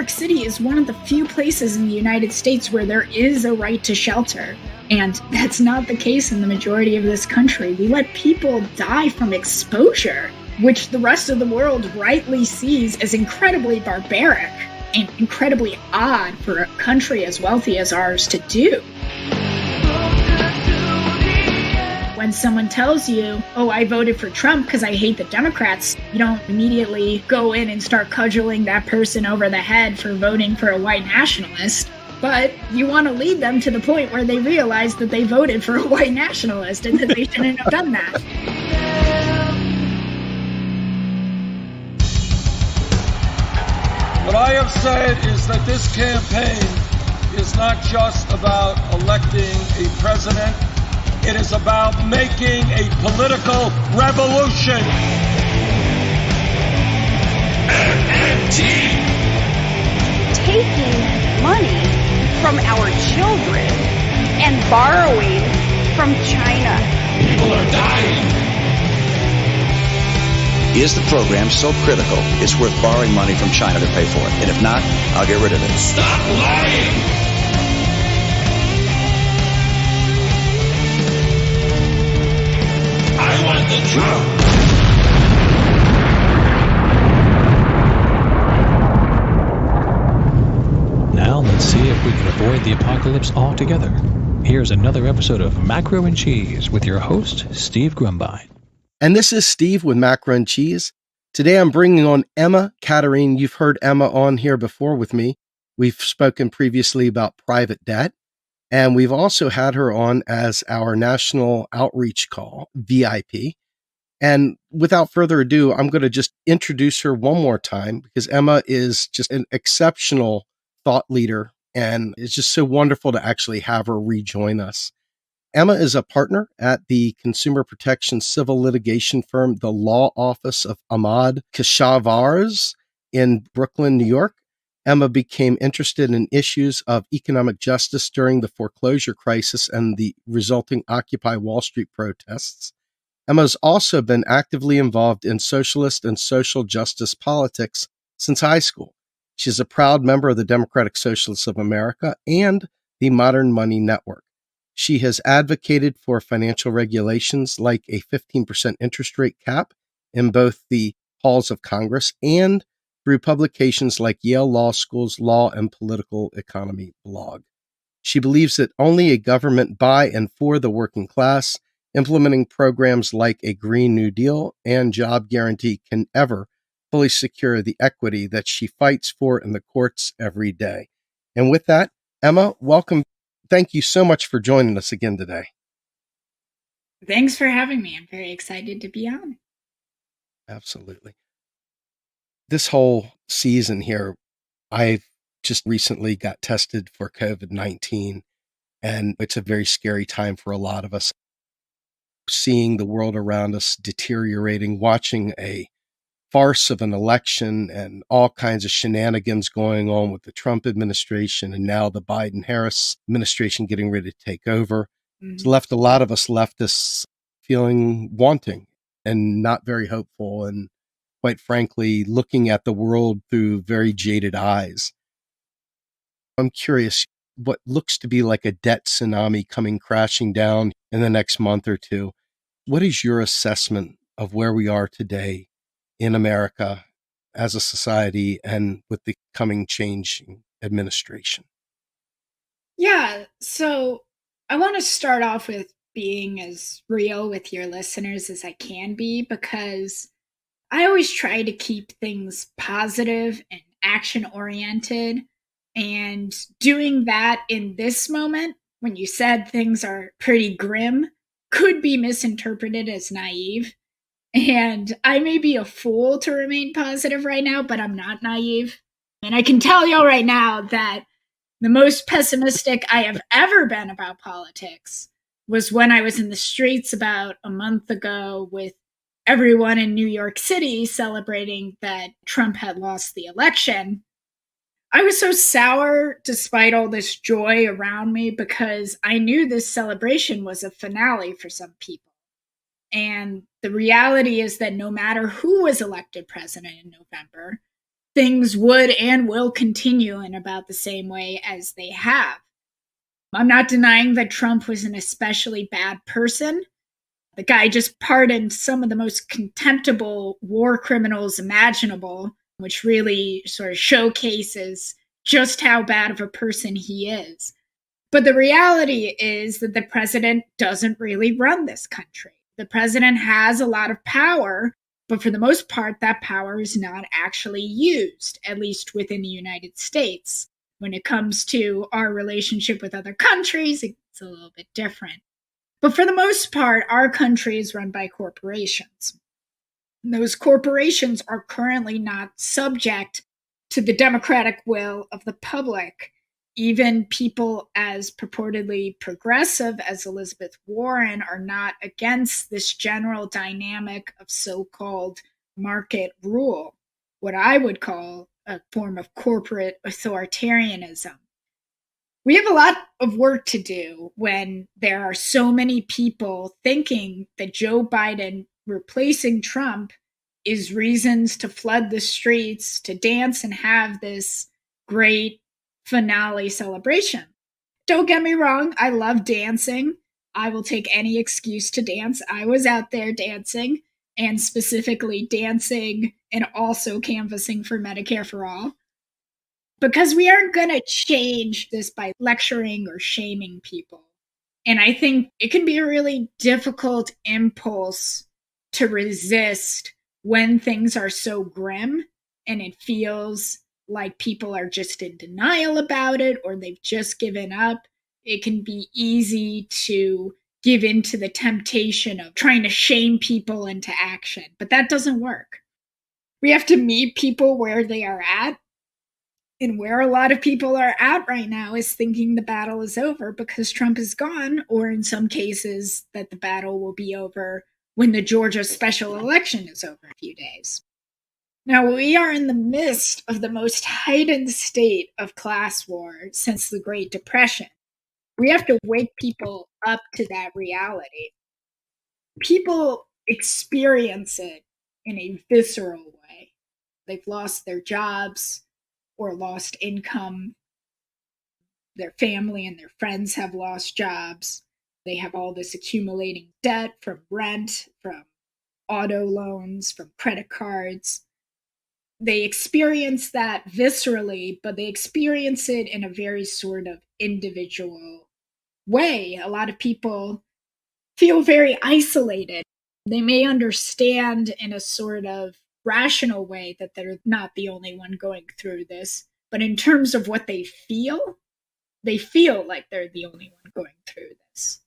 York City is one of the few places in the United States where there is a right to shelter. And that's not the case in the majority of this country. We let people die from exposure, which the rest of the world rightly sees as incredibly barbaric and incredibly odd for a country as wealthy as ours to do. When someone tells you, oh, I voted for Trump because I hate the Democrats, you don't immediately go in and start cudgeling that person over the head for voting for a white nationalist. But you want to lead them to the point where they realize that they voted for a white nationalist and that they shouldn't have done that. What I have said is that this campaign is not just about electing a president. It is about making a political revolution. MMT. Taking money from our children and borrowing from China. People are dying. Is the program so critical it's worth borrowing money from China to pay for it? And if not, I'll get rid of it. Stop lying! I want the truth. Now let's see if we can avoid the apocalypse altogether. Here's another episode of Macro and Cheese with your host, Steve Grumbine. And this is Steve with Macro and Cheese. Today I'm bringing on Emma Caterine. You've heard Emma on here before with me. We've spoken previously about private debt. And we've also had her on as our national outreach call, VIP. And without further ado, I'm going to just introduce her one more time because Emma is just an exceptional thought leader. And it's just so wonderful to actually have her rejoin us. Emma is a partner at the consumer protection civil litigation firm, the Law Office of Ahmad Keshavarz in Brooklyn, New York. Emma became interested in issues of economic justice during the foreclosure crisis and the resulting Occupy Wall Street protests. Emma has also been actively involved in socialist and social justice politics since high school. She is a proud member of the Democratic Socialists of America and the Modern Money Network. She has advocated for financial regulations like a 15% interest rate cap in both the halls of Congress and through publications like Yale Law School's Law and Political Economy blog. She believes that only a government by and for the working class, implementing programs like a Green New Deal and job guarantee can ever fully secure the equity that she fights for in the courts every day. And with that, Emma, welcome. Thank you so much for joining us again today. Thanks for having me. I'm very excited to be on. Absolutely. This whole season here, I just recently got tested for COVID-19, and it's a very scary time for a lot of us. Seeing the world around us deteriorating, watching a farce of an election and all kinds of shenanigans going on with the Trump administration and now the Biden-Harris administration getting ready to take over. It's left a lot of us leftists feeling wanting and not very hopeful and quite frankly, looking at the world through very jaded eyes. I'm curious, what looks to be like a debt tsunami coming crashing down in the next month or two. What is your assessment of where we are today in America as a society and with the coming changing administration? Yeah, so I want to start off with being as real with your listeners as I can be because I always try to keep things positive and action-oriented, and doing that in this moment, when you said things are pretty grim, could be misinterpreted as naive. And I may be a fool to remain positive right now, but I'm not naive. And I can tell y'all right now that the most pessimistic I have ever been about politics was when I was in the streets about a month ago with everyone in New York City celebrating that Trump had lost the election. I was so sour despite all this joy around me because I knew this celebration was a finale for some people. And the reality is that no matter who was elected president in November, things would and will continue in about the same way as they have. I'm not denying that Trump was an especially bad person. The guy just pardoned some of the most contemptible war criminals imaginable, which really sort of showcases just how bad of a person he is. But the reality is that the president doesn't really run this country. The president has a lot of power, but for the most part, that power is not actually used, at least within the United States. When it comes to our relationship with other countries, it's a little bit different. But for the most part, our country is run by corporations. And those corporations are currently not subject to the democratic will of the public. Even people as purportedly progressive as Elizabeth Warren are not against this general dynamic of so-called market rule, what I would call a form of corporate authoritarianism. We have a lot of work to do when there are so many people thinking that Joe Biden replacing Trump is reasons to flood the streets, to dance and have this great finale celebration. Don't get me wrong, I love dancing. I will take any excuse to dance. I was out there dancing, and specifically dancing and also canvassing for Medicare for All. Because we aren't going to change this by lecturing or shaming people. And I think it can be a really difficult impulse to resist when things are so grim and it feels like people are just in denial about it or they've just given up. It can be easy to give in to the temptation of trying to shame people into action, but that doesn't work. We have to meet people where they are at. And where a lot of people are at right now is thinking the battle is over because Trump is gone, or in some cases, that the battle will be over when the Georgia special election is over in a few days. Now, we are in the midst of the most heightened state of class war since the Great Depression. We have to wake people up to that reality. People experience it in a visceral way. They've lost their jobs or lost income. Their family and their friends have lost jobs. They have all this accumulating debt from rent, from auto loans, from credit cards. They experience that viscerally, but they experience it in a very sort of individual way. A lot of people feel very isolated. They may understand in a sort of rational way that they're not the only one going through this, but in terms of what they feel like they're the only one going through this.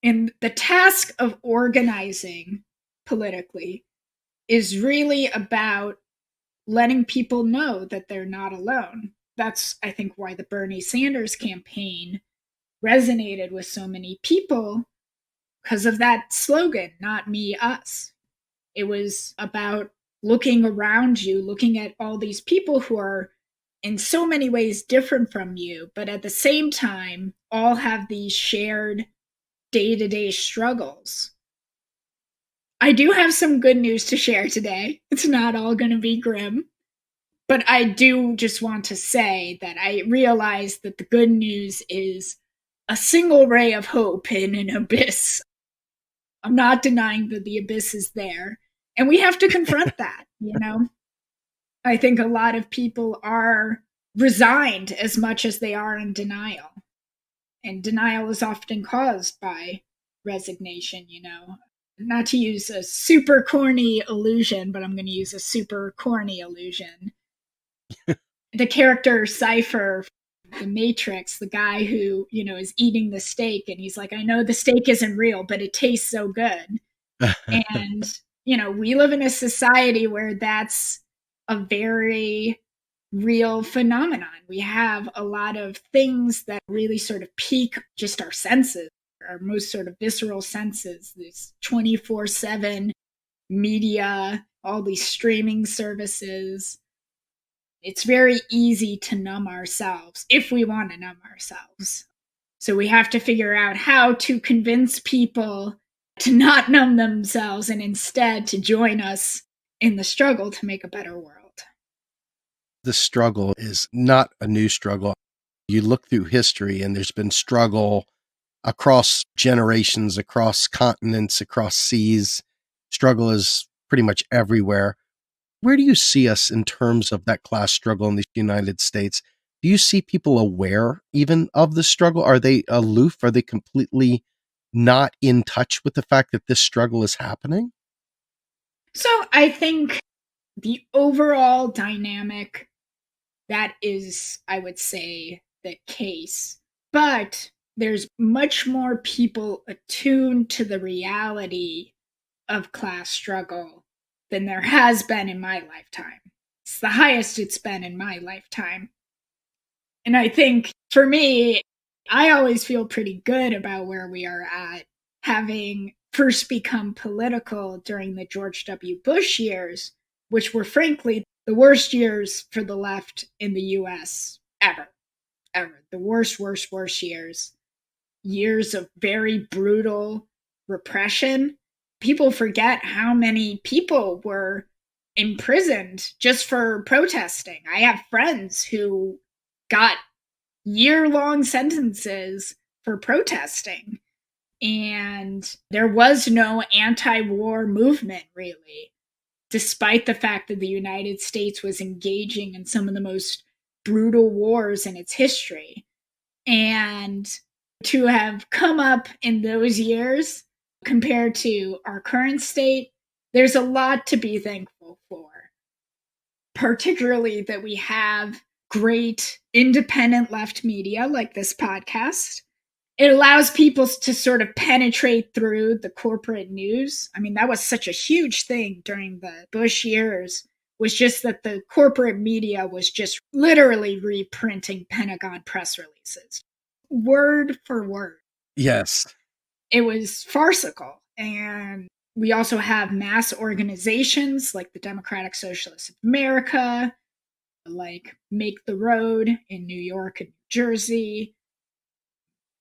And the task of organizing politically is really about letting people know that they're not alone. That's, I think, why the Bernie Sanders campaign resonated with so many people, because of that slogan, not me, us. It was about looking around you, looking at all these people who are in so many ways different from you, but at the same time, all have these shared day-to-day struggles. I do have some good news to share today. It's not all going to be grim, but I do just want to say that I realize that the good news is a single ray of hope in an abyss. I'm not denying that the abyss is there, and we have to confront that, you know? I think a lot of people are resigned as much as they are in denial. And denial is often caused by resignation, you know? Not to use a super corny illusion, but I'm going to use a super corny illusion. The character Cypher, the Matrix, the guy who, you know, is eating the steak and he's like, I know the steak isn't real, but it tastes so good. And, you know, we live in a society where that's a very real phenomenon. We have a lot of things that really sort of pique just our senses, our most sort of visceral senses, this 24/7 media, all these streaming services. It's very easy to numb ourselves if we want to numb ourselves. So we have to figure out how to convince people to not numb themselves and instead to join us in the struggle to make a better world. The struggle is not a new struggle. You look through history and there's been struggle across generations, across continents, across seas. Struggle is pretty much everywhere. Where do you see us in terms of that class struggle in the United States? Do you see people aware even of the struggle? Are they aloof? Are they completely not in touch with the fact that this struggle is happening? So I think the overall dynamic, that is, I would say, the case. But there's much more people attuned to the reality of class struggle than there has been in my lifetime. It's the highest it's been in my lifetime. And I think for me, I always feel pretty good about where we are at, having first become political during the George W. Bush years, which were frankly the worst years for the left in the US ever. Ever. The worst years. Years of very brutal repression. People forget how many people were imprisoned just for protesting. I have friends who got year-long sentences for protesting, and there was no anti-war movement, really, despite the fact that the United States was engaging in some of the most brutal wars in its history. And to have come up in those years compared to our current state, there's a lot to be thankful for, particularly that we have great independent left media like this podcast. It allows people to sort of penetrate through the corporate news. I mean, that was such a huge thing during the Bush years, was just that the corporate media was just literally reprinting Pentagon press releases, word for word. Yes. It was farcical. And we also have mass organizations like the Democratic Socialists of America, like Make the Road in New York and New Jersey.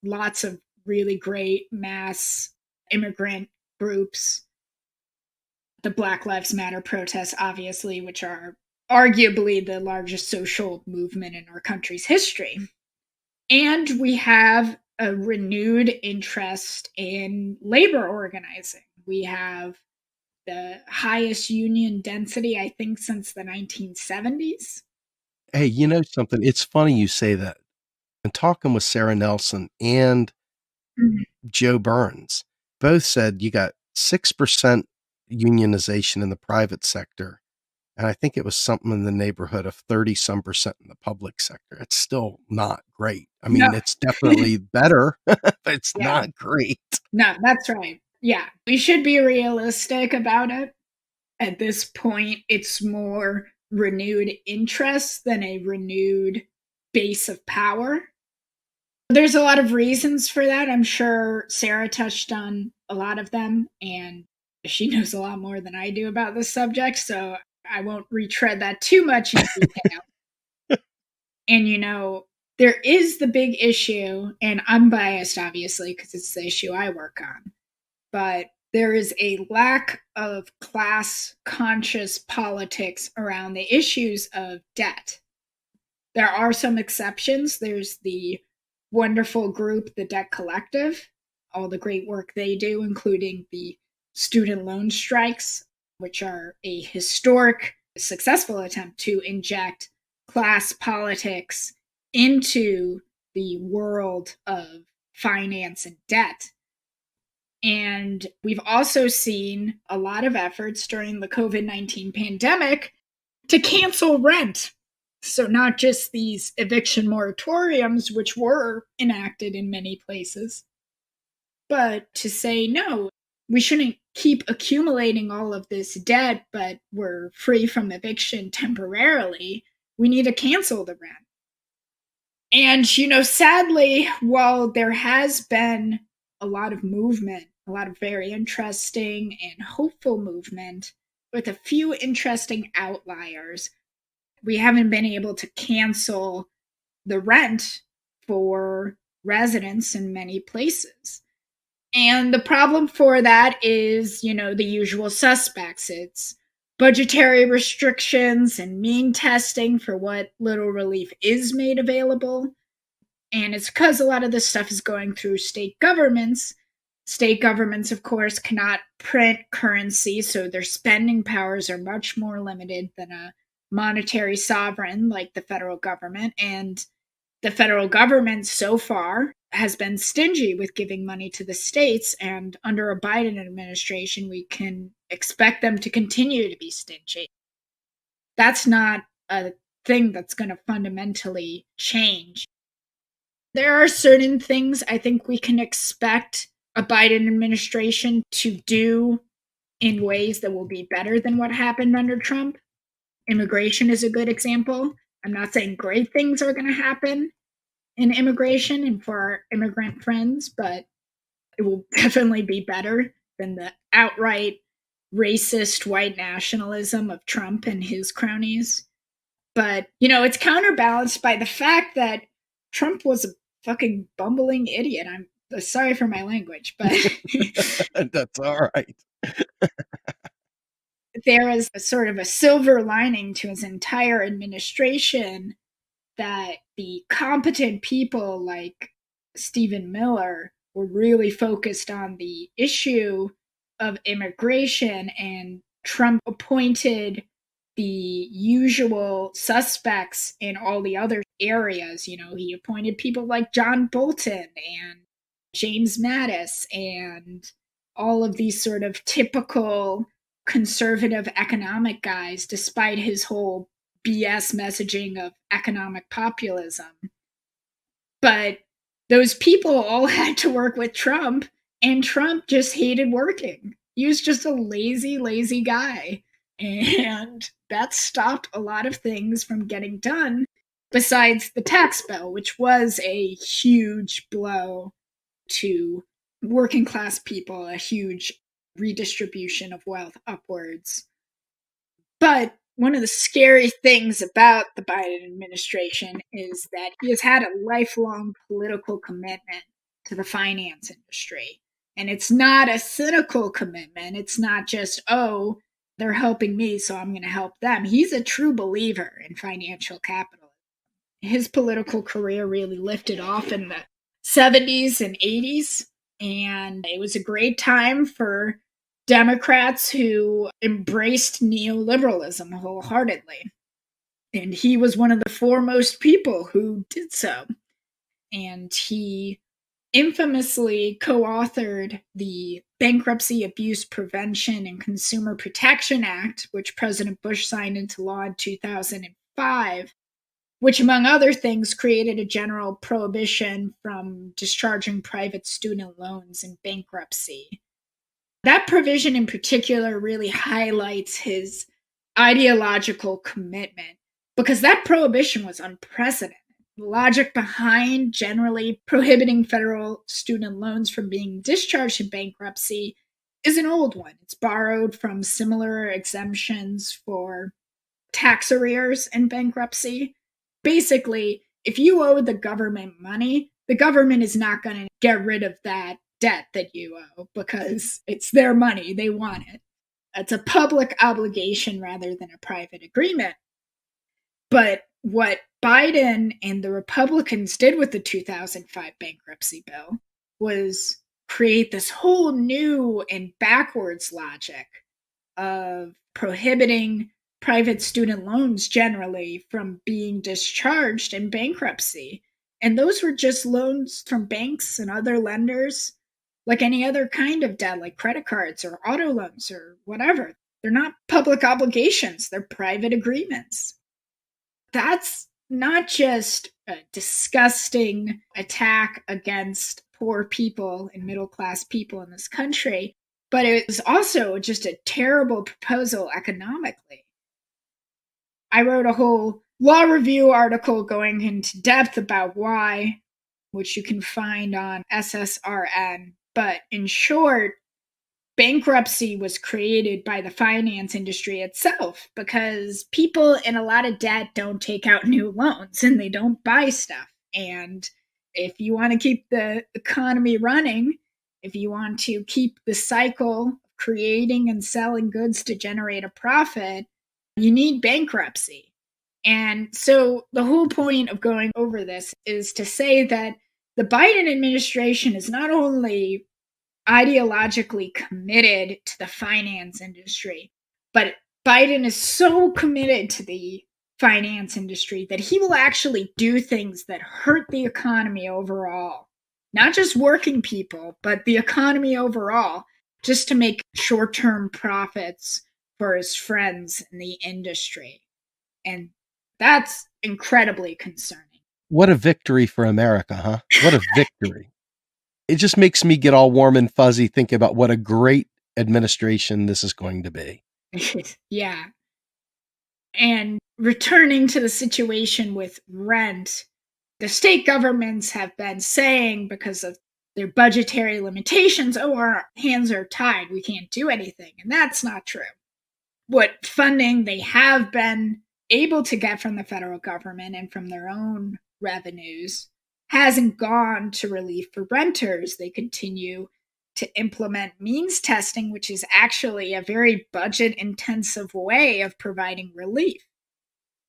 Lots of really great mass immigrant groups. The Black Lives Matter protests, obviously, which are arguably the largest social movement in our country's history. And we have a renewed interest in labor organizing. We have the highest union density, I think, since the 1970s. Hey, you know something? It's funny you say that. And talking with Sarah Nelson and Mhm. Joe Burns, both said you got 6% unionization in the private sector. And I think it was something in the neighborhood of 30 some percent in the public sector. It's still not great. I No. mean, it's definitely better, but it's Yeah. not great. No, that's right. Yeah. We should be realistic about it. At this point, it's more renewed interest than a renewed base of power. There's a lot of reasons for that. I'm sure Sarah touched on a lot of them, and she knows a lot more than I do about this subject, so I won't retread that too much in detail. And, there is the big issue, and I'm biased, obviously, because it's the issue I work on, but there is a lack of class conscious politics around the issues of debt. There are some exceptions. There's the wonderful group, the Debt Collective, all the great work they do, including the student loan strikes, which are a historic, successful attempt to inject class politics into the world of finance and debt. And we've also seen a lot of efforts during the COVID-19 pandemic to cancel rent. So, not just these eviction moratoriums, which were enacted in many places, but to say, no, we shouldn't keep accumulating all of this debt, but we're free from eviction temporarily. We need to cancel the rent. And, sadly, while there has been a lot of movement, a lot of very interesting and hopeful movement, with a few interesting outliers, we haven't been able to cancel the rent for residents in many places. And the problem for that is, the usual suspects. It's budgetary restrictions and mean testing for what little relief is made available. And it's because a lot of this stuff is going through state governments. State governments, of course, cannot print currency, so their spending powers are much more limited than a monetary sovereign like the federal government. And the federal government so far has been stingy with giving money to the states. And under a Biden administration, we can expect them to continue to be stingy. That's not a thing that's going to fundamentally change. There are certain things I think we can expect a Biden administration to do in ways that will be better than what happened under Trump. Immigration is a good example. I'm not saying great things are going to happen in immigration and for our immigrant friends, but it will definitely be better than the outright racist white nationalism of Trump and his cronies. But, it's counterbalanced by the fact that Trump was a fucking bumbling idiot. I'm sorry for my language, but That's all right. there is a sort of a silver lining to his entire administration that the competent people like Stephen Miller were really focused on the issue of immigration, and Trump appointed the usual suspects in all the other areas. He appointed people like John Bolton and James Mattis and all of these sort of typical conservative economic guys, despite his whole BS messaging of economic populism. But those people all had to work with Trump, and Trump just hated working. He was just a lazy, lazy guy. And that stopped a lot of things from getting done, besides the tax bill, which was a huge blow to working class people, a huge redistribution of wealth upwards. But one of the scary things about the Biden administration is that he has had a lifelong political commitment to the finance industry. And it's not a cynical commitment. It's not just, oh, they're helping me, so I'm going to help them. He's a true believer in financial capitalism. His political career really lifted off in the 70s and 80s. And it was a great time for Democrats who embraced neoliberalism wholeheartedly. And he was one of the foremost people who did so. And he infamously co-authored the Bankruptcy Abuse Prevention and Consumer Protection Act, which President Bush signed into law in 2005, which, among other things, created a general prohibition from discharging private student loans in bankruptcy. That provision in particular really highlights his ideological commitment, because that prohibition was unprecedented. The logic behind generally prohibiting federal student loans from being discharged in bankruptcy is an old one. It's borrowed from similar exemptions for tax arrears in bankruptcy. Basically, if you owe the government money, the government is not going to get rid of that debt that you owe because it's their money. They want it. It's a public obligation rather than a private agreement. But what Biden and the Republicans did with the 2005 bankruptcy bill was create this whole new and backwards logic of prohibiting private student loans generally from being discharged in bankruptcy. And those were just loans from banks and other lenders, like any other kind of debt, like credit cards or auto loans or whatever. They're not public obligations, they're private agreements. That's not just a disgusting attack against poor people and middle class people in this country, but it was also just a terrible proposal economically. I wrote a whole law review article going into depth about why, which you can find on SSRN. But in short, bankruptcy was created by the finance industry itself because people in a lot of debt don't take out new loans and they don't buy stuff. And if you want to keep the economy running, if you want to keep the cycle of creating and selling goods to generate a profit, you need bankruptcy. And so the whole point of going over this is to say that the Biden administration is not only ideologically committed to the finance industry, but Biden is so committed to the finance industry that he will actually do things that hurt the economy overall, not just working people, but the economy overall, just to make short term profits for his friends in the industry. And that's incredibly concerning. What a victory for America, huh? What a victory. It just makes me get all warm and fuzzy thinking about what a great administration this is going to be. Yeah. And returning to the situation with rent, the state governments have been saying, because of their budgetary limitations, oh, our hands are tied. We can't do anything. And that's not true. What funding they have been able to get from the federal government and from their own revenues hasn't gone to relief for renters. They continue to implement means testing, which is actually a very budget intensive way of providing relief.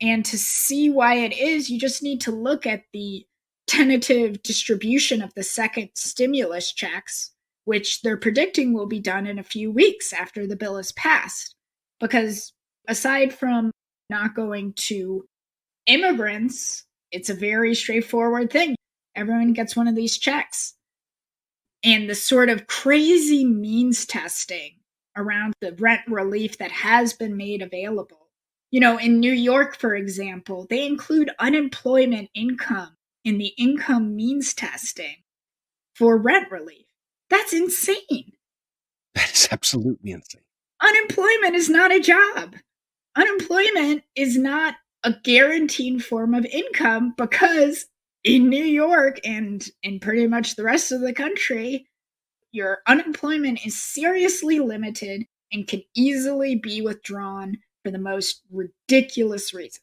And to see why it is, you just need to look at the tentative distribution of the second stimulus checks, which they're predicting will be done in a few weeks after the bill is passed. Because aside from not going to immigrants, it's a very straightforward thing. Everyone gets one of these checks. And the sort of crazy means testing around the rent relief that has been made available. You know, in New York, for example, they include unemployment income in the income means testing for rent relief. That's insane. That is absolutely insane. Unemployment is not a job. Unemployment is not a guaranteed form of income, because in New York and in pretty much the rest of the country, your unemployment is seriously limited and can easily be withdrawn for the most ridiculous reasons.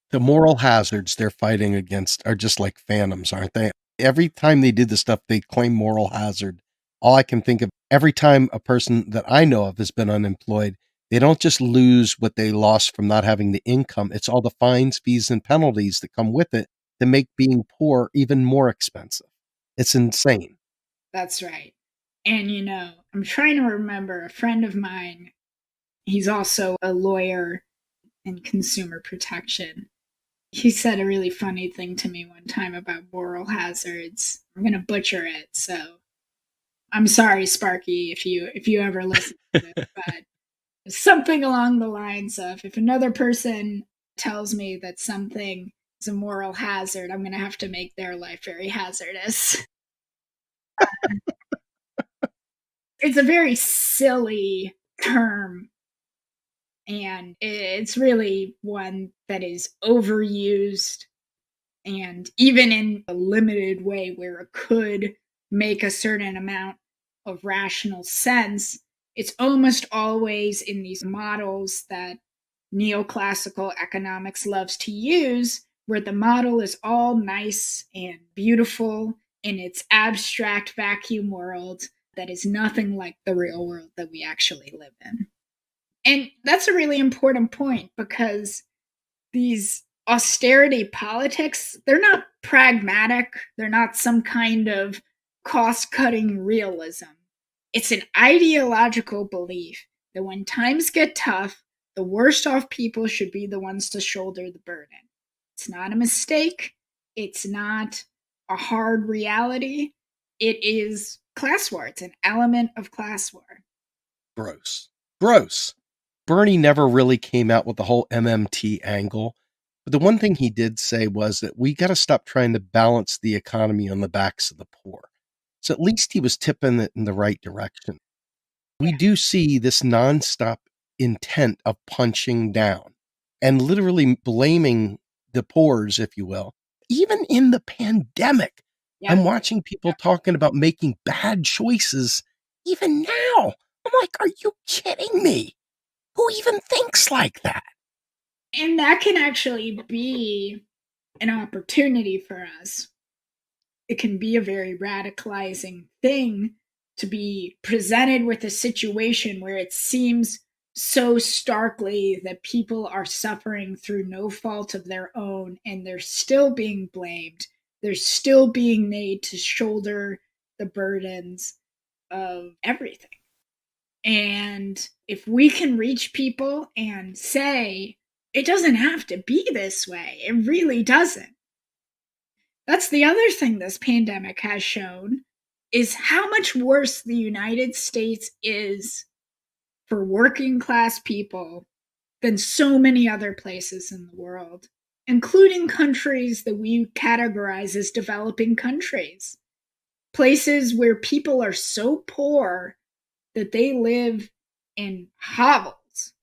The moral hazards they're fighting against are just like phantoms, aren't they? Every time they did the stuff, they claim moral hazard. All I can think of, every time a person that I know of has been unemployed, they don't just lose what they lost from not having the income. It's all the fines, fees, and penalties that come with it that make being poor even more expensive. It's insane. That's right. And, you know, I'm trying to remember a friend of mine, he's also a lawyer in consumer protection. He said a really funny thing to me one time about moral hazards. I'm going to butcher it, so I'm sorry, Sparky, if you ever listen to it, but something along the lines of, if another person tells me that something is a moral hazard, I'm going to have to make their life very hazardous. It's a very silly term, and it's really one that is overused, and even in a limited way where it could make a certain amount of rational sense, it's almost always in these models that neoclassical economics loves to use, where the model is all nice and beautiful in its abstract vacuum world that is nothing like the real world that we actually live in. And that's a really important point, because these austerity politics, they're not pragmatic, they're not some kind of cost cutting realism. It's an ideological belief that when times get tough, the worst off people should be the ones to shoulder the burden. It's not a mistake, it's not a hard reality. It is class war, it's an element of class war. Gross. Gross. Bernie never really came out with the whole MMT angle. But the one thing he did say was that we got to stop trying to balance the economy on the backs of the poor. So at least he was tipping it in the right direction. We do see this nonstop intent of punching down and literally blaming the poors, if you will. Even in the pandemic, Yeah. I'm watching people talking about making bad choices even now. I'm like, are you kidding me? Who even thinks like that? And that can actually be an opportunity for us. It can be a very radicalizing thing to be presented with a situation where it seems so starkly that people are suffering through no fault of their own and they're still being blamed. They're still being made to shoulder the burdens of everything. And if we can reach people and say, it doesn't have to be this way, it really doesn't. That's the other thing this pandemic has shown, is how much worse the United States is for working class people than so many other places in the world, including countries that we categorize as developing countries. Places where people are so poor that they live in hovels.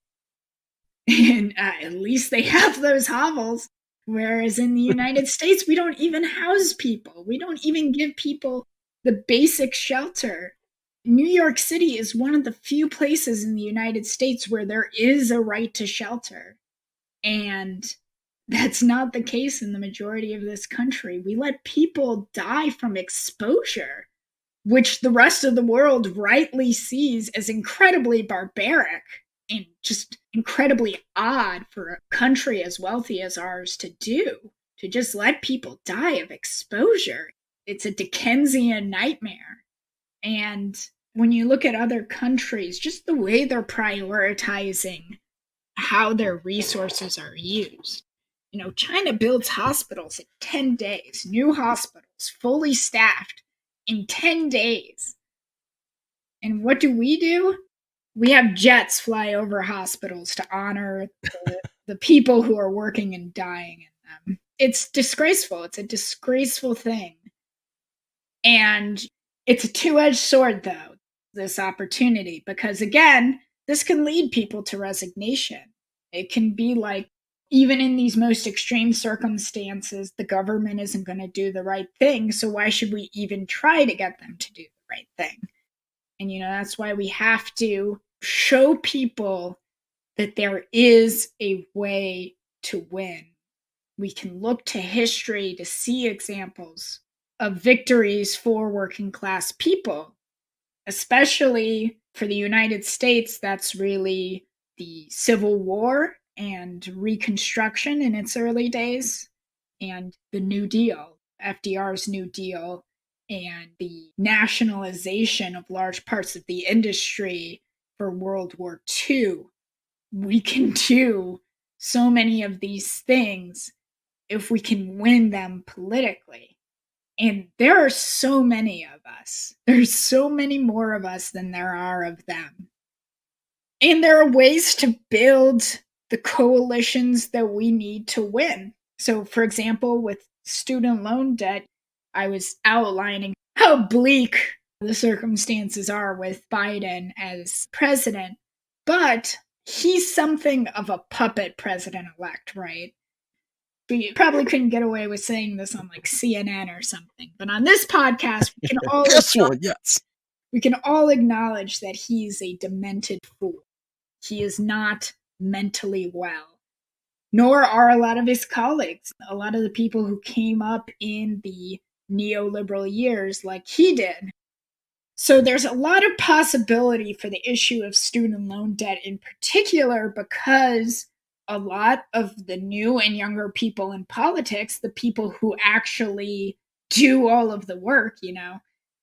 And at least they have those hovels. Whereas in the United States, we don't even house people. We don't even give people the basic shelter. New York City is one of the few places in the United States where there is a right to shelter. And that's not the case in the majority of this country. We let people die from exposure, which the rest of the world rightly sees as incredibly barbaric and just incredibly odd for a country as wealthy as ours to do, to just let people die of exposure. It's a Dickensian nightmare. And when you look at other countries, just the way they're prioritizing how their resources are used. China builds hospitals in 10 days, new hospitals, fully staffed in 10 days. And what do? We have jets fly over hospitals to honor the people who are working and dying in them. It's disgraceful. It's a disgraceful thing. And it's a two-edged sword, though, this opportunity, because again, this can lead people to resignation. It can be like, even in these most extreme circumstances, the government isn't going to do the right thing, so why should we even try to get them to do the right thing? And, that's why we have to show people that there is a way to win. We can look to history to see examples of victories for working class people, especially for the United States. That's really the Civil War and Reconstruction in its early days, and the New Deal, FDR's New Deal, and the nationalization of large parts of the industry for World War II. We can do so many of these things if we can win them politically. And there are so many of us. There's so many more of us than there are of them. And there are ways to build the coalitions that we need to win. So, for example, with student loan debt, I was outlining how bleak the circumstances are with Biden as president. But he's something of a puppet president-elect, right? We probably couldn't get away with saying this on like CNN or something. But on this podcast, we can all yes. We can all acknowledge that he's a demented fool. He is not mentally well, nor are a lot of his colleagues, a lot of the people who came up in the neoliberal years like he did. So there's a lot of possibility for the issue of student loan debt in particular, because a lot of the new and younger people in politics, the people who actually do all of the work,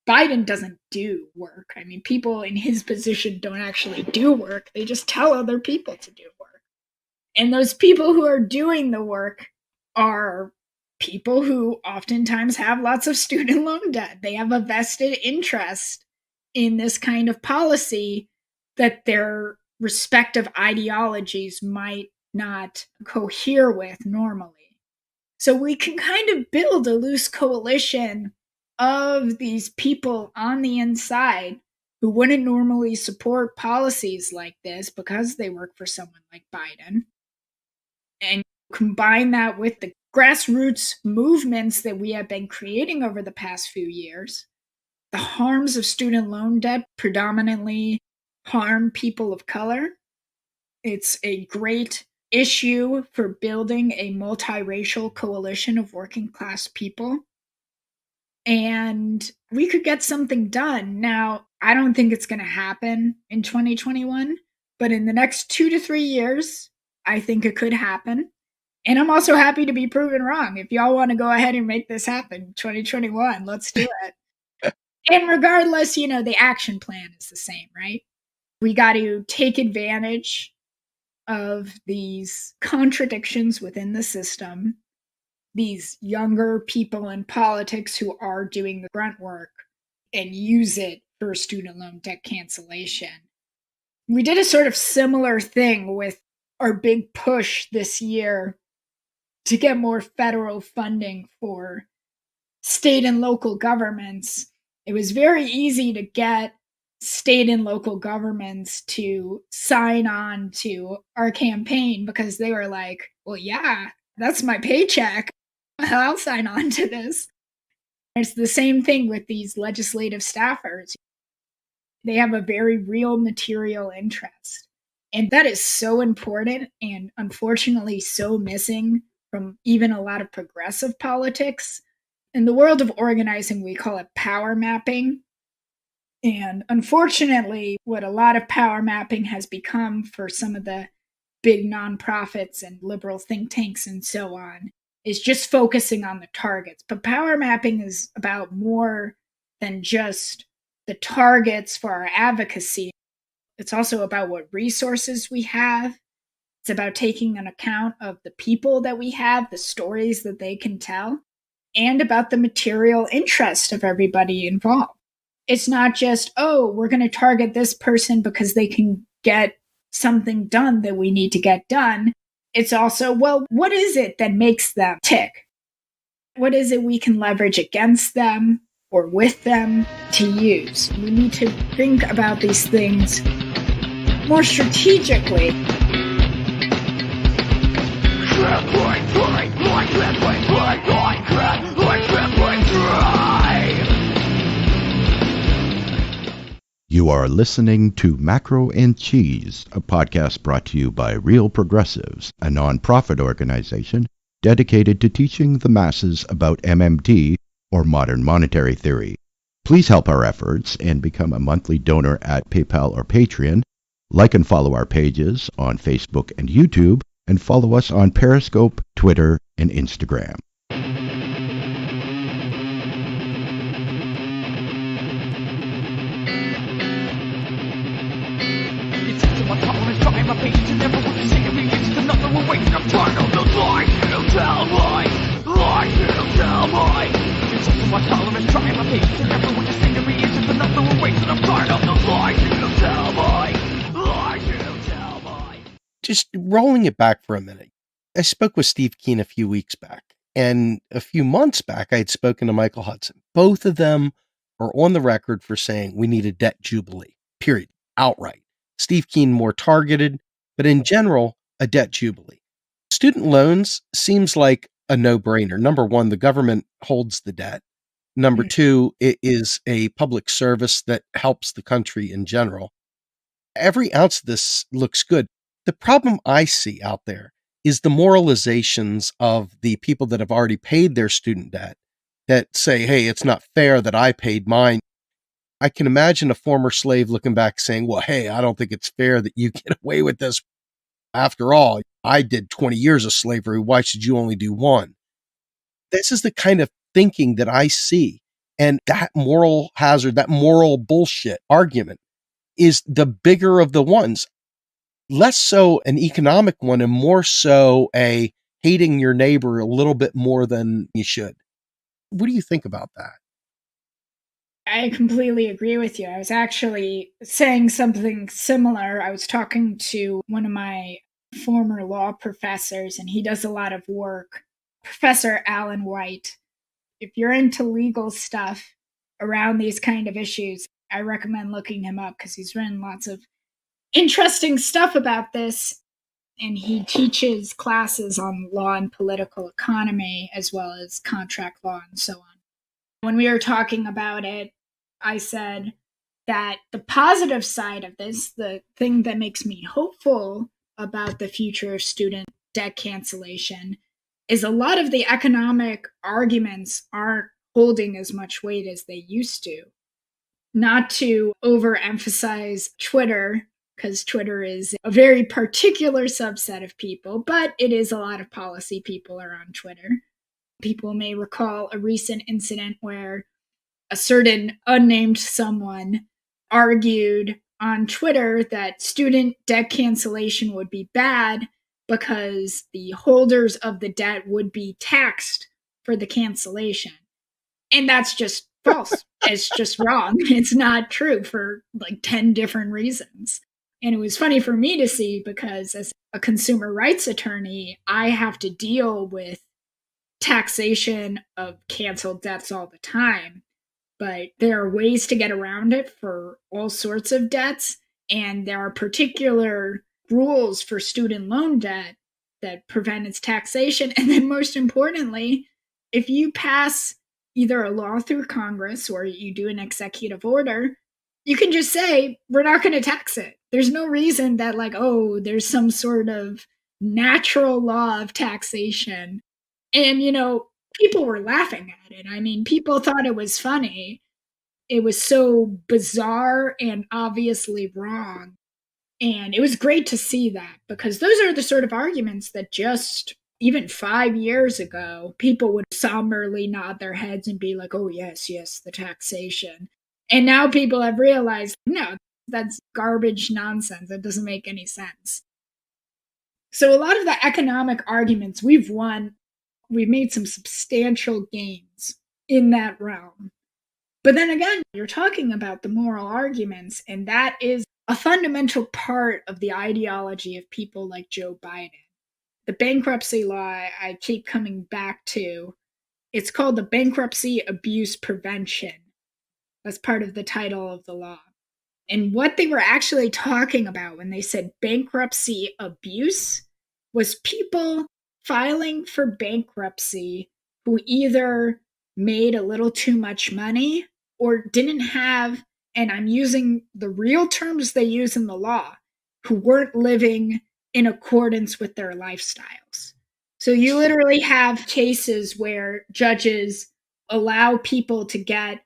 Biden doesn't do work. I mean, people in his position don't actually do work. They just tell other people to do work. And those people who are doing the work are people who oftentimes have lots of student loan debt. They have a vested interest in this kind of policy that their respective ideologies might not cohere with normally. So we can kind of build a loose coalition of these people on the inside who wouldn't normally support policies like this because they work for someone like Biden, and combine that with the grassroots movements that we have been creating over the past few years. The harms of student loan debt predominantly harm people of color. It's a great issue for building a multiracial coalition of working class people. And we could get something done. Now, I don't think it's going to happen in 2021, but in the next 2 to 3 years, I think it could happen. And I'm also happy to be proven wrong. If y'all want to go ahead and make this happen, 2021, let's do it. And regardless, the action plan is the same, right? We got to take advantage of these contradictions within the system, these younger people in politics who are doing the grunt work, and use it for student loan debt cancellation. We did a sort of similar thing with our big push this year to get more federal funding for state and local governments. It was very easy to get state and local governments to sign on to our campaign because they were like, well, yeah, that's my paycheck. I'll sign on to this. It's the same thing with these legislative staffers. They have a very real material interest. And that is so important and unfortunately so missing from even a lot of progressive politics. In the world of organizing, we call it power mapping. And unfortunately, what a lot of power mapping has become for some of the big nonprofits and liberal think tanks and so on is just focusing on the targets. But power mapping is about more than just the targets for our advocacy. It's also about what resources we have. It's about taking an account of the people that we have, the stories that they can tell, and about the material interest of everybody involved. It's not just, oh, we're going to target this person because they can get something done that we need to get done. It's also, well, what is it that makes them tick? What is it we can leverage against them or with them to use? We need to think about these things more strategically. You are listening to Macro and Cheese, a podcast brought to you by Real Progressives, a nonprofit organization dedicated to teaching the masses about MMT, or modern monetary theory. Please help our efforts and become a monthly donor at PayPal or Patreon. Like and follow our pages on Facebook and YouTube, and follow us on Periscope, Twitter, and Instagram. Just rolling it back for a minute. I spoke with Steve Keen a few weeks back, and a few months back, I had spoken to Michael Hudson. Both of them are on the record for saying we need a debt jubilee, period, outright. Steve Keen more targeted, but in general, a debt jubilee. Student loans seems like a no-brainer. Number one, the government holds the debt. Number two, it is a public service that helps the country in general. Every ounce of this looks good. The problem I see out there is the moralizations of the people that have already paid their student debt that say, hey, it's not fair that I paid mine. I can imagine a former slave looking back saying, well, hey, I don't think it's fair that you get away with this. After all, I did 20 years of slavery. Why should you only do one? This is the kind of thinking that I see. And that moral hazard, that moral bullshit argument is the bigger of the ones. Less so an economic one and more so a hating your neighbor a little bit more than you should. What do you think about that? I completely agree with you. I was actually saying something similar. I was talking to one of my former law professors, and he does a lot of work, Professor Alan White. If you're into legal stuff around these kind of issues, I recommend looking him up because he's written lots of interesting stuff about this. And he teaches classes on law and political economy as well as contract law and so on. When we were talking about it, I said that the positive side of this, the thing that makes me hopeful about the future of student debt cancellation, is a lot of the economic arguments aren't holding as much weight as they used to. not to overemphasize Twitter, because Twitter is a very particular subset of people, but it is a lot of policy people are on Twitter. People may recall a recent incident where a certain unnamed someone argued on Twitter that student debt cancellation would be bad because the holders of the debt would be taxed for the cancellation. And that's just false. It's just wrong. It's not true for like 10 different reasons. And it was funny for me to see because as a consumer rights attorney, I have to deal with taxation of canceled debts all the time. But there are ways to get around it for all sorts of debts. And there are particular rules for student loan debt that prevent its taxation. And then, most importantly, if you pass either a law through Congress or you do an executive order, you can just say, we're not going to tax it. There's no reason that, like, oh, there's some sort of natural law of taxation. And, people were laughing at it. I mean, people thought it was funny. It was so bizarre and obviously wrong. And it was great to see that because those are the sort of arguments that just even 5 years ago, people would somberly nod their heads and be like, oh, yes, yes, the taxation. And now people have realized, no, that's garbage nonsense. That doesn't make any sense. So a lot of the economic arguments we've won, we've made some substantial gains in that realm. But then again, you're talking about the moral arguments, and that is a fundamental part of the ideology of people like Joe Biden. The bankruptcy law I keep coming back to, it's called the Bankruptcy Abuse Prevention. That's part of the title of the law. And what they were actually talking about when they said bankruptcy abuse was people filing for bankruptcy who either made a little too much money or didn't have, and I'm using the real terms they use in the law, who weren't living in accordance with their lifestyles. So you literally have cases where judges allow people to get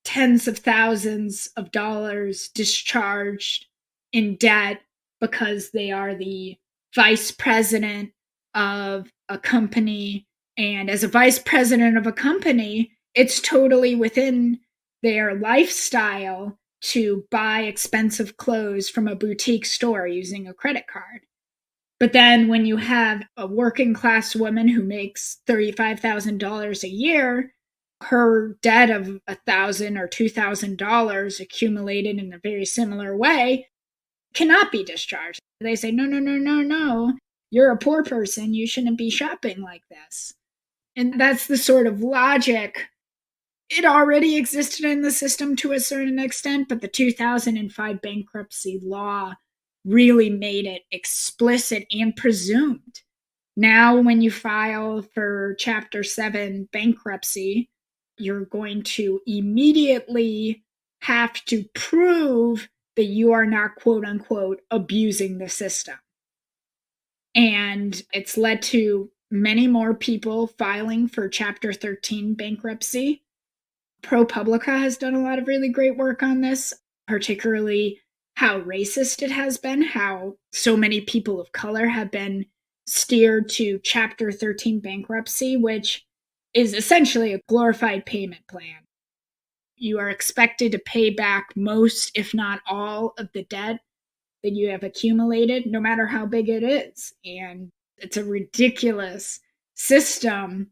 tens of thousands of dollars discharged in debt because they are the vice president of a company. And as a vice president of a company, it's totally within their lifestyle to buy expensive clothes from a boutique store using a credit card. But then when you have a working class woman who makes $35,000 a year, her debt of $1,000 or $2,000 accumulated in a very similar way cannot be discharged. They say, no, no, no, no, no. You're a poor person. You shouldn't be shopping like this. And that's the sort of logic. It already existed in the system to a certain extent, but the 2005 bankruptcy law really made it explicit and presumed. Now, when you file for Chapter 7 bankruptcy, you're going to immediately have to prove that you are not, quote unquote, abusing the system. And it's led to many more people filing for Chapter 13 bankruptcy. ProPublica has done a lot of really great work on this, particularly how racist it has been, how so many people of color have been steered to Chapter 13 bankruptcy, which is essentially a glorified payment plan. You are expected to pay back most, if not all, of the debt that you have accumulated, no matter how big it is. And it's a ridiculous system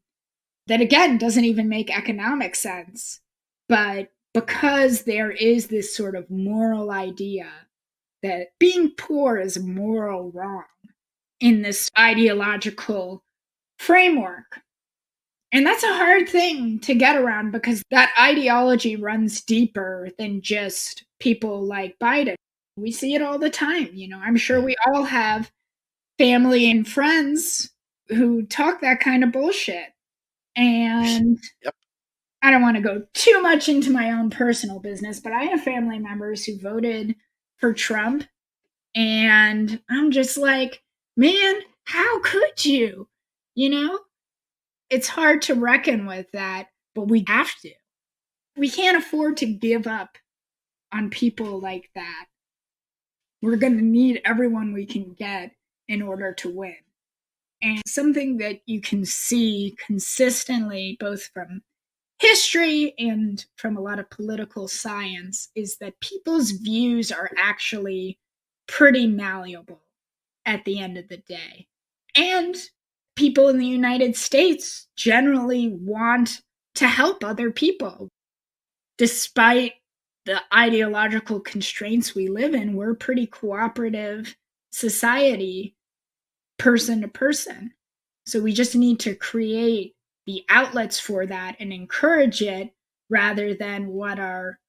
that, again, doesn't even make economic sense. But because there is this sort of moral idea that being poor is a moral wrong in this ideological framework. And that's a hard thing to get around because that ideology runs deeper than just people like Biden. We see it all the time. I'm sure we all have family and friends who talk that kind of bullshit. And Yep. I don't want to go too much into my own personal business, but I have family members who voted for Trump. And I'm just like, man, how could you? It's hard to reckon with that, but we have to. We can't afford to give up on people like that. We're going to need everyone we can get in order to win. And something that you can see consistently, both from history and from a lot of political science, is that people's views are actually pretty malleable at the end of the day. And people in the United States generally want to help other people. Despite the ideological constraints we live in, we're a pretty cooperative society, person to person. So we just need to create the outlets for that and encourage it rather than what our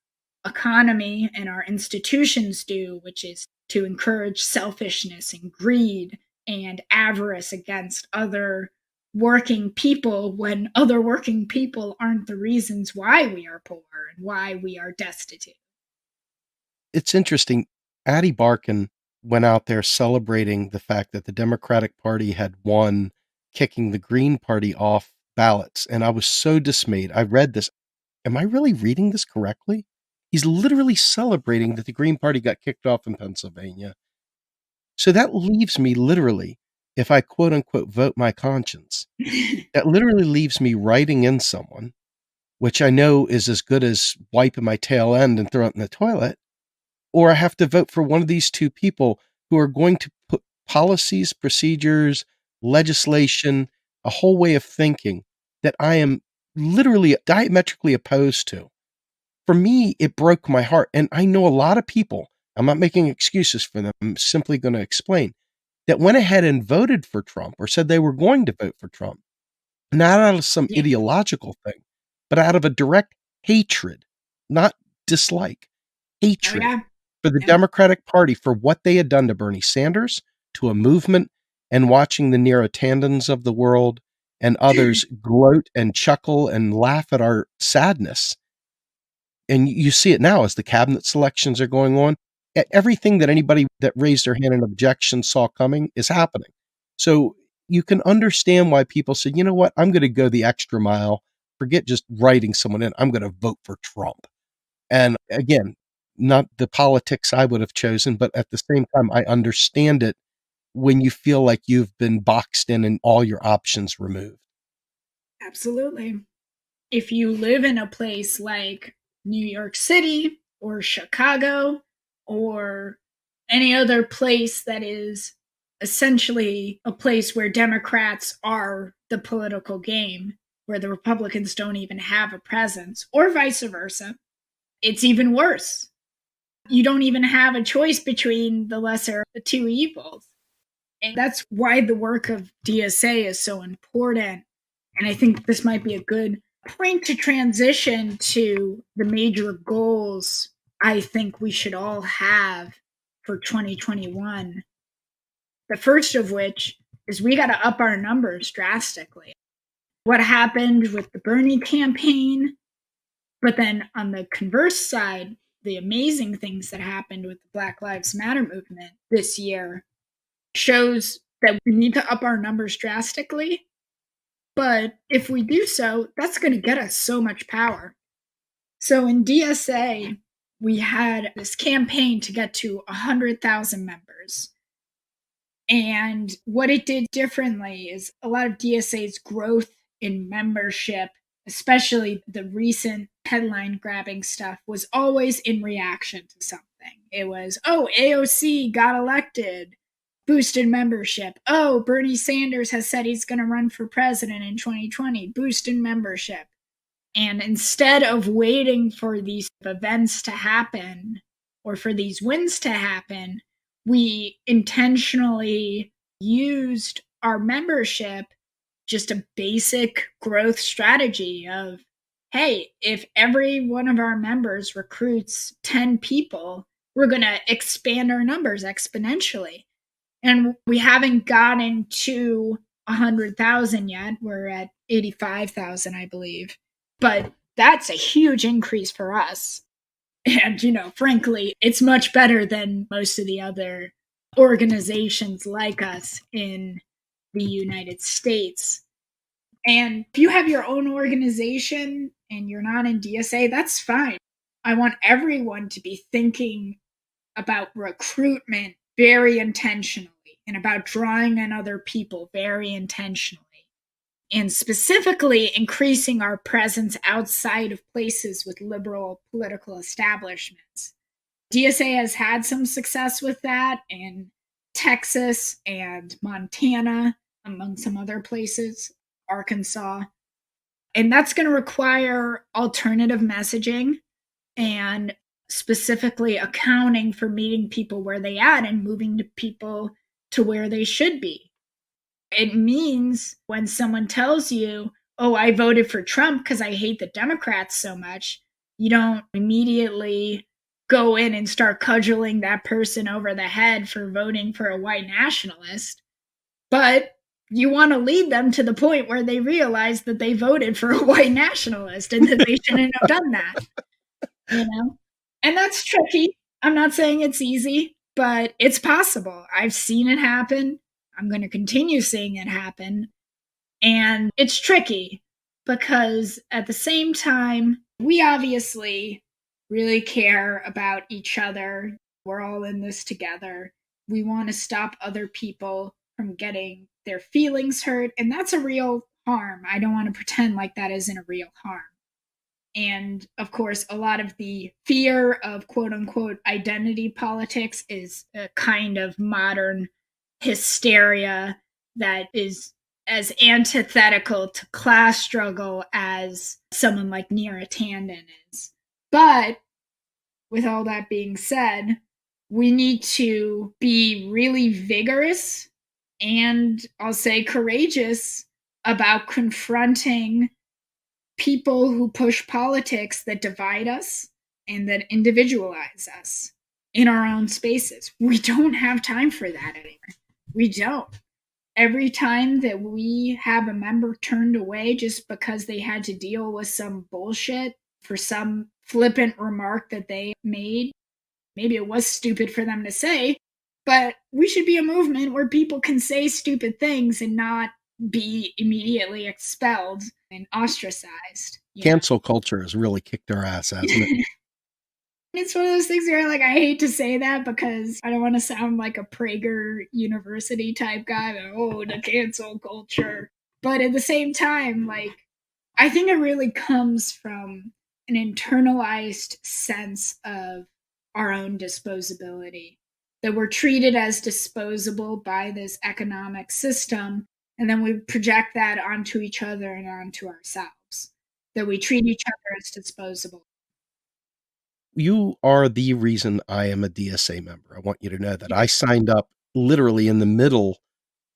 economy and our institutions do, which is to encourage selfishness and greed and avarice against other working people when other working people aren't the reasons why we are poor and why we are destitute. It's interesting. Addie Barkan went out there celebrating the fact that the Democratic Party had won, kicking the Green Party off ballots. And I was so dismayed. I read this. Am I really reading this correctly? He's literally celebrating that the Green Party got kicked off in Pennsylvania. So that leaves me literally, if I quote unquote vote my conscience, that literally leaves me writing in someone, which I know is as good as wiping my tail end and throwing it in the toilet, or I have to vote for one of these two people who are going to put policies, procedures, legislation, a whole way of thinking that I am literally diametrically opposed to. For me, it broke my heart. And I know a lot of people, I'm not making excuses for them, I'm simply going to explain, that went ahead and voted for Trump or said they were going to vote for Trump, not out of some Yeah. ideological thing, but out of a direct hatred, not dislike, Oh, hatred yeah. for the Yeah. Democratic Party for what they had done to Bernie Sanders, to a movement, and watching the Nero Tandons of the world and others gloat and chuckle and laugh at our sadness. And you see it now as the cabinet selections are going on. Everything that anybody that raised their hand in objection saw coming is happening. So you can understand why people say, you know what, I'm going to go the extra mile. Forget just writing someone in. I'm going to vote for Trump. And again, not the politics I would have chosen, but at the same time, I understand it when you feel like you've been boxed in and all your options removed. Absolutely. If you live in a place like New York City or Chicago or any other place that is essentially a place where Democrats are the political game, where the Republicans don't even have a presence, or vice versa, it's even worse. You don't even have a choice between the lesser of the two evils. And that's why the work of DSA is so important. And I think this might be a good point to transition to the major goals I think we should all have for 2021. The first of which is we got to up our numbers drastically. What happened with the Bernie campaign, but then on the converse side, the amazing things that happened with the Black Lives Matter movement this year shows that we need to up our numbers drastically. But if we do so, that's going to get us so much power. So in DSA, we had this campaign to get to 100,000 members. And what it did differently is a lot of DSA's growth in membership, especially the recent headline grabbing stuff, was always in reaction to something. It was, oh, AOC got elected, boosted membership. Oh, Bernie Sanders has said he's going to run for president in 2020, boosted membership. And instead of waiting for these events to happen or for these wins to happen, we intentionally used our membership, just a basic growth strategy of, hey, if every one of our members recruits 10 people, we're going to expand our numbers exponentially. And we haven't gotten to 100,000 yet. We're at 85,000, I believe. But that's a huge increase for us. And, frankly, it's much better than most of the other organizations like us in the United States. And if you have your own organization and you're not in DSA, that's fine. I want everyone to be thinking about recruitment very intentionally and about drawing in other people very intentionally, and specifically increasing our presence outside of places with liberal political establishments. DSA has had some success with that in Texas and Montana, among some other places, Arkansas. And that's going to require alternative messaging and specifically accounting for meeting people where they at and moving to people to where they should be. It means when someone tells you, oh, I voted for Trump because I hate the Democrats so much, you don't immediately go in and start cudgeling that person over the head for voting for a white nationalist. But you want to lead them to the point where they realize that they voted for a white nationalist and that they shouldn't have done that, you know? And that's tricky. I'm not saying it's easy, but it's possible. I've seen it happen. I'm going to continue seeing it happen. And it's tricky because at the same time, we obviously really care about each other. We're all in this together. We want to stop other people from getting their feelings hurt. And that's a real harm. I don't want to pretend like that isn't a real harm. And of course, a lot of the fear of quote unquote identity politics is a kind of modern hysteria that is as antithetical to class struggle as someone like Neera Tanden is. But with all that being said, we need to be really vigorous and I'll say courageous about confronting people who push politics that divide us and that individualize us in our own spaces. We don't have time for that anymore. We don't. Every time that we have a member turned away just because they had to deal with some bullshit for some flippant remark that they made, maybe it was stupid for them to say, but we should be a movement where people can say stupid things and not be immediately expelled and ostracized. Cancel culture has really kicked our ass, hasn't it? It's one of those things where, like, I hate to say that because I don't want to sound like a Prager University type guy. That, oh, the cancel culture. But at the same time, like, I think it really comes from an internalized sense of our own disposability, that we're treated as disposable by this economic system, and then we project that onto each other and onto ourselves, that we treat each other as disposable. You are the reason I am a DSA member. I want you to know that. I signed up literally in the middle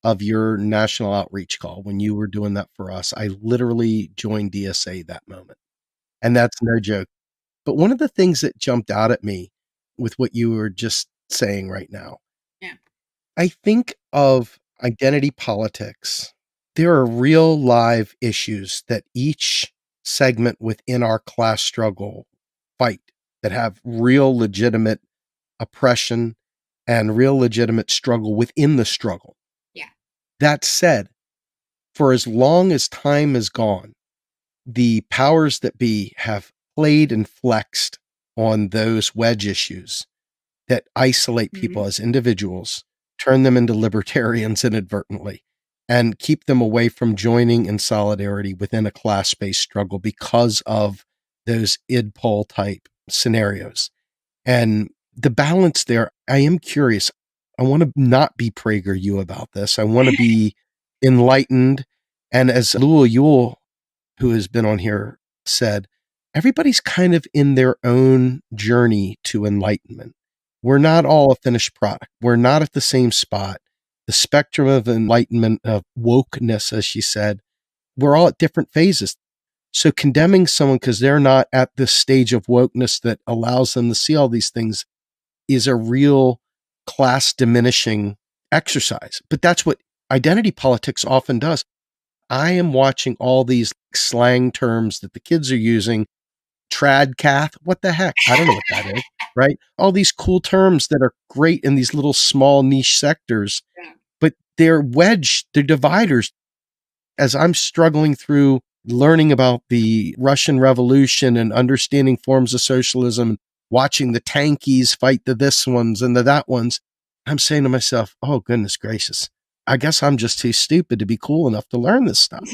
of your national outreach call when you were doing that for us. I literally joined DSA that moment. And that's no joke. But one of the things that jumped out at me with what you were just saying right now, Yeah. I think of identity politics. There are real live issues that each segment within our class struggle fight that have real legitimate oppression and real legitimate struggle within the struggle. Yeah. That said, for as long as time has gone, the powers that be have played and flexed on those wedge issues that isolate people as individuals, turn them into libertarians inadvertently, and keep them away from joining in solidarity within a class-based struggle because of those id pol type scenarios. And the balance there, I am curious. I want to not be Prager you about this. I want to be enlightened. And as Lul Yule, who has been on here, said, everybody's kind of in their own journey to enlightenment. We're not all a finished product. We're not at the same spot. The spectrum of enlightenment, of wokeness, as she said, we're all at different phases. So condemning someone because they're not at this stage of wokeness that allows them to see all these things is a real class diminishing exercise. But that's what identity politics often does. I am watching all these slang terms that the kids are using. Tradcath, what the heck? I don't know what that is, right? All these cool terms that are great in these little small niche sectors, but they're dividers. As I'm struggling through learning about the Russian Revolution and understanding forms of socialism, watching the tankies fight the this ones and the that ones, I'm saying to myself, oh, goodness gracious, I guess I'm just too stupid to be cool enough to learn this stuff.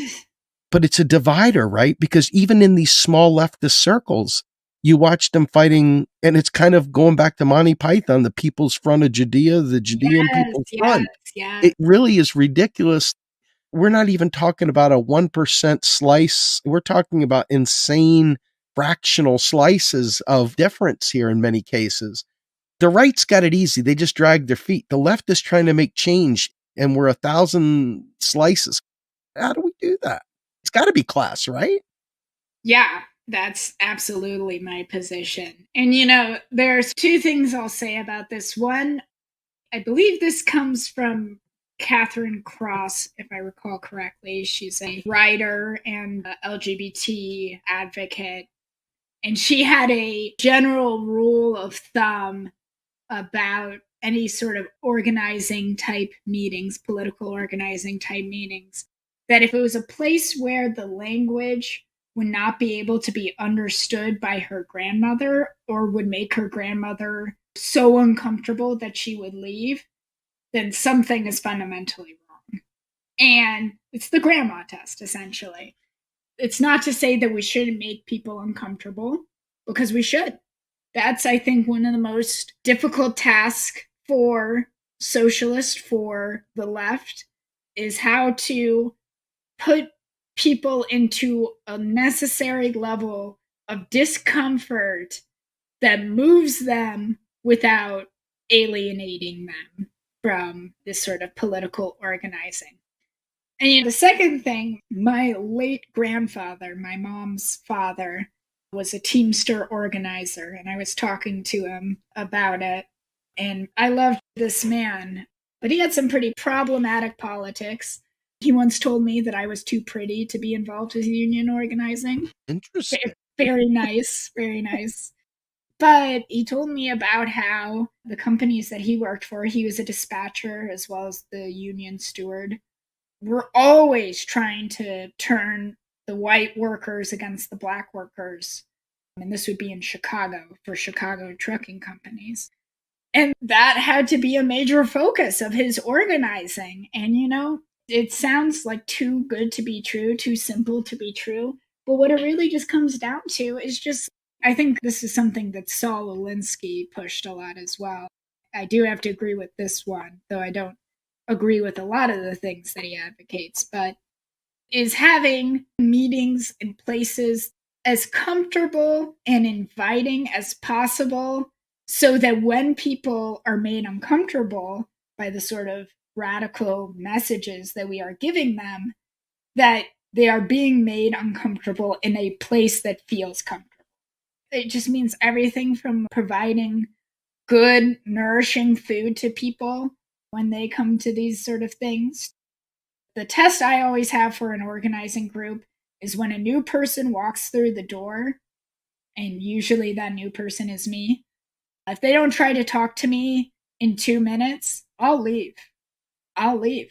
But it's a divider, right? Because even in these small leftist circles, you watch them fighting, and it's kind of going back to Monty Python, the People's Front of Judea, the Judean Yes, People's yes, Front. yes. It really is ridiculous. We're not even talking about a 1% slice. We're talking about insane fractional slices of difference here in many cases. The right's got it easy. They just drag their feet. The left is trying to make change, and we're 1,000 slices. How do we do that? It's got to be class, right? Yeah, that's absolutely my position. And there's two things I'll say about this. One, I believe this comes from Catherine Cross, if I recall correctly. She's a writer and a LGBT advocate. And she had a general rule of thumb about any sort of organizing type meetings, political organizing type meetings, that if it was a place where the language would not be able to be understood by her grandmother or would make her grandmother so uncomfortable that she would leave, then something is fundamentally wrong. And it's the grandma test, essentially. It's not to say that we shouldn't make people uncomfortable, because we should. That's, I think, one of the most difficult tasks for socialists, for the left, is how to put people into a necessary level of discomfort that moves them without alienating them from this sort of political organizing. And the second thing, my late grandfather, my mom's father, was a Teamster organizer, and I was talking to him about it. And I loved this man, but he had some pretty problematic politics. He once told me that I was too pretty to be involved with union organizing. Interesting. Very nice, very nice. But he told me about how the companies that he worked for, he was a dispatcher as well as the union steward, we're always trying to turn the white workers against the black workers. And this would be in Chicago for Chicago trucking companies. And that had to be a major focus of his organizing. And, it sounds like too good to be true, too simple to be true. But what it really just comes down to is just, I think this is something that Saul Alinsky pushed a lot as well. I do have to agree with this one, though I don't agree with a lot of the things that he advocates, but is having meetings in places as comfortable and inviting as possible so that when people are made uncomfortable by the sort of radical messages that we are giving them, that they are being made uncomfortable in a place that feels comfortable. It just means everything from providing good, nourishing food to people when they come to these sort of things. The test I always have for an organizing group is when a new person walks through the door, and usually that new person is me. If they don't try to talk to me in 2 minutes, I'll leave. I'll leave.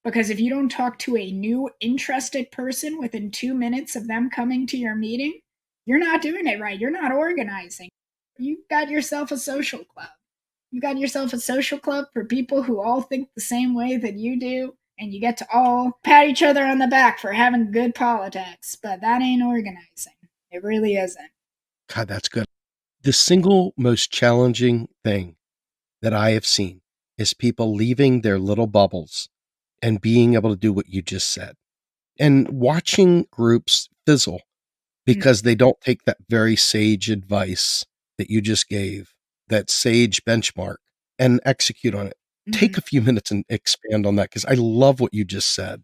Because if you don't talk to a new interested person within 2 minutes of them coming to your meeting, you're not doing it right. You're not organizing. You got yourself a social club. You got yourself a social club for people who all think the same way that you do, and you get to all pat each other on the back for having good politics, but that ain't organizing. It really isn't. God, that's good. The single most challenging thing that I have seen is people leaving their little bubbles and being able to do what you just said, and watching groups fizzle because they don't take that very sage advice that you just gave, that sage benchmark, and execute on it. Take a few minutes and expand on that, because I love what you just said.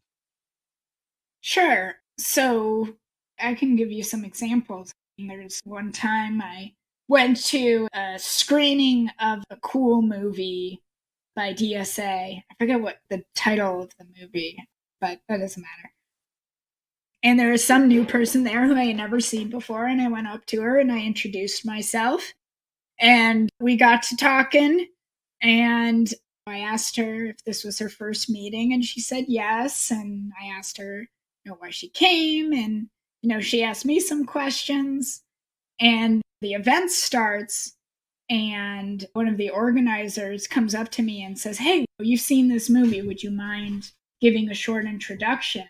Sure. So I can give you some examples. There's one time I went to a screening of a cool movie by DSA. I forget what the title of the movie, but that doesn't matter. And there was some new person there who I had never seen before, and I went up to her and I introduced myself. And we got to talking, and I asked her if this was her first meeting, and she said yes. And I asked her, why she came, and She asked me some questions, and the event starts, and one of the organizers comes up to me and says, "Hey, you've seen this movie. Would you mind giving a short introduction?"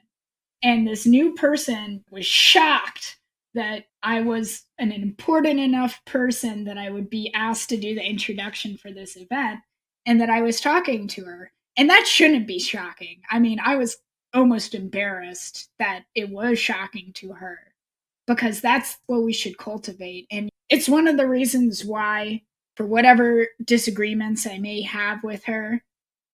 And this new person was shocked that I was an important enough person that I would be asked to do the introduction for this event and that I was talking to her. And that shouldn't be shocking. I mean, I was almost embarrassed that it was shocking to her because that's what we should cultivate. And it's one of the reasons why, for whatever disagreements I may have with her,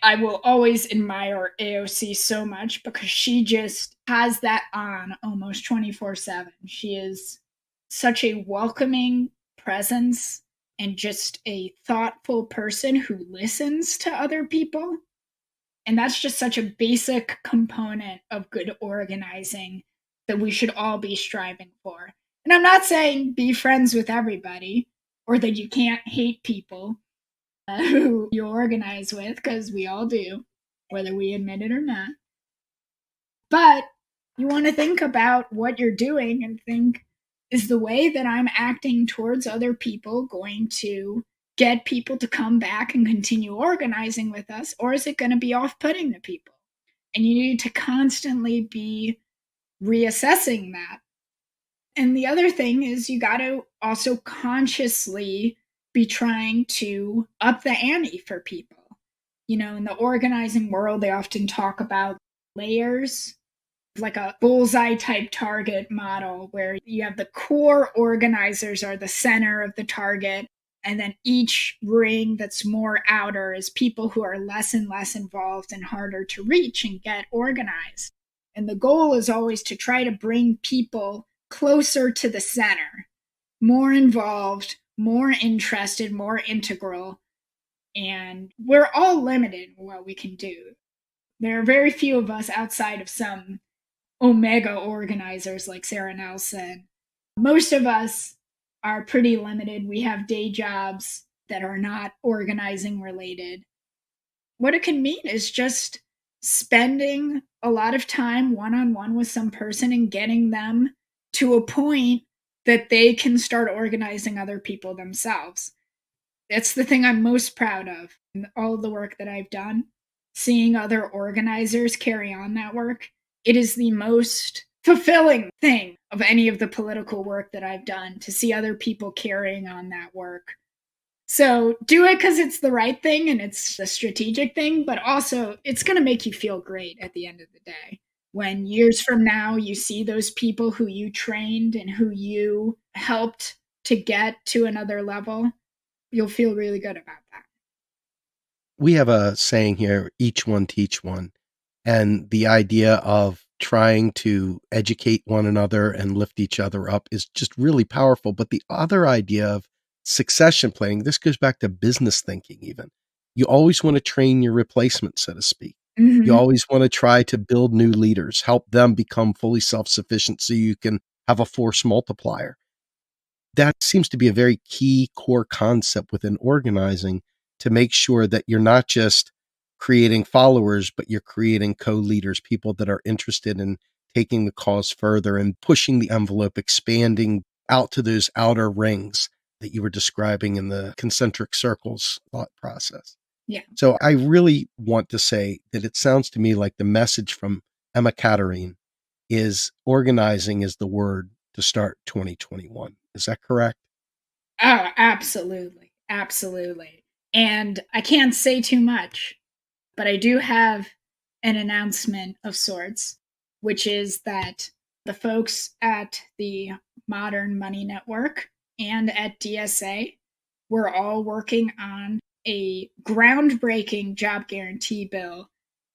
I will always admire AOC so much because she just has that on almost 24/7. She is such a welcoming presence and just a thoughtful person who listens to other people. And that's just such a basic component of good organizing that we should all be striving for. And I'm not saying be friends with everybody or that you can't hate people who you organize with, because we all do, whether we admit it or not. But you want to think about what you're doing and think, is the way that I'm acting towards other people going to get people to come back and continue organizing with us, or is it going to be off putting to people? And you need to constantly be reassessing that. And the other thing is you got to also consciously be trying to up the ante for people. In the organizing world, they often talk about layers, like a bullseye type target model where you have the core organizers are the center of the target. And then each ring that's more outer is people who are less and less involved and harder to reach and get organized. And the goal is always to try to bring people closer to the center, more involved, more interested, more integral. And we're all limited in what we can do. There are very few of us outside of some omega organizers like Sarah Nelson. Most of us are pretty limited. We have day jobs that are not organizing related. What it can mean is just spending a lot of time one-on-one with some person and getting them to a point that they can start organizing other people themselves. That's the thing I'm most proud of in all of the work that I've done. Seeing other organizers carry on that work, it is the most fulfilling thing of any of the political work that I've done, to see other people carrying on that work. So do it because it's the right thing and it's the strategic thing, but also it's going to make you feel great at the end of the day. When years from now you see those people who you trained and who you helped to get to another level, you'll feel really good about that. We have a saying here, each one teach one. And the idea of trying to educate one another and lift each other up is just really powerful. But the other idea of succession planning, this goes back to business thinking even. You always want to train your replacement, so to speak. You Mhm. always want to try to build new leaders, help them become fully self-sufficient so you can have a force multiplier. That seems to be a very key core concept within organizing, to make sure that you're not just creating followers, but you're creating co-leaders, people that are interested in taking the cause further and pushing the envelope, expanding out to those outer rings that you were describing in the concentric circles thought process. Yeah. So I really want to say that it sounds to me like the message from Emma Caterine is organizing is the word to start 2021. Is that correct? Oh, absolutely. Absolutely. And I can't say too much, but I do have an announcement of sorts, which is that the folks at the Modern Money Network and at DSA, we're all working on a groundbreaking job guarantee bill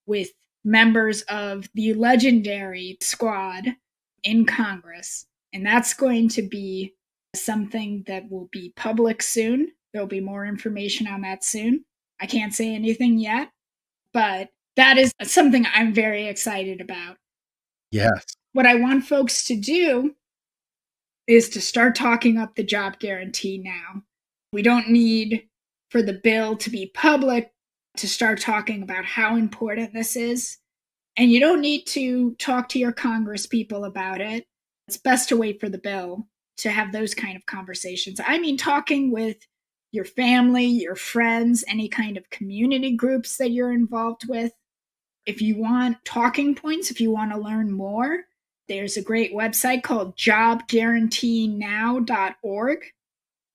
with members of the legendary squad in Congress. And that's going to be something that will be public soon. There'll be more information on that soon. I can't say anything yet, but that is something I'm very excited about. Yes. What I want folks to do is to start talking up the job guarantee now. We don't need for the bill to be public to start talking about how important this is. And you don't need to talk to your Congress people about it. It's best to wait for the bill to have those kind of conversations. I mean, talking with your family, your friends, any kind of community groups that you're involved with. If you want talking points, if you want to learn more, there's a great website called jobguaranteenow.org.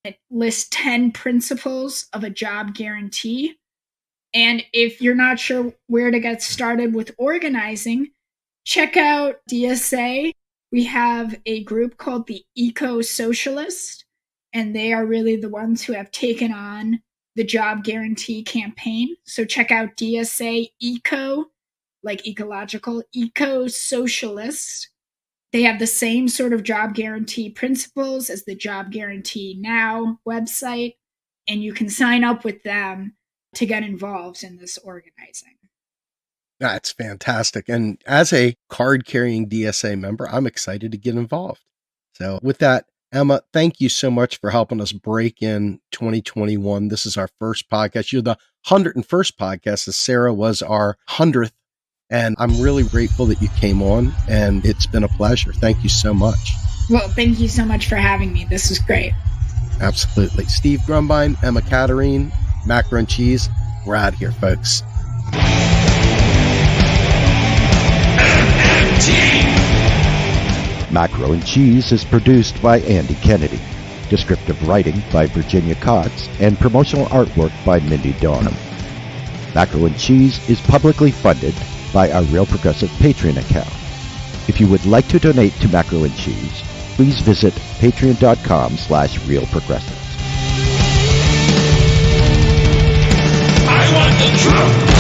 It lists 10 principles of a job guarantee. And if you're not sure where to get started with organizing, check out DSA. We have a group called the Eco-Socialist, and they are really the ones who have taken on the job guarantee campaign. So check out DSA Eco, like ecological, Eco-Socialist. They have the same sort of job guarantee principles as the Job Guarantee Now website, and you can sign up with them to get involved in this organizing. That's fantastic. And as a card-carrying DSA member, I'm excited to get involved. So with that, Emma, thank you so much for helping us break in 2021. This is our first podcast. You're the 101st podcast, as Sarah was our 100th. And I'm really grateful that you came on, and it's been a pleasure. Thank you so much. Well, thank you so much for having me. This was great. Absolutely. Steve Grumbine, Emma Caterine, Macro and Cheese. We're out of here, folks. Macro and Cheese is produced by Andy Kennedy. Descriptive writing by Virginia Cox and promotional artwork by Mindy Donham. Macro and Cheese is publicly funded by our Real Progressive Patreon account. If you would like to donate to Macro and Cheese, please visit patreon.com/realprogressives. I want the truth.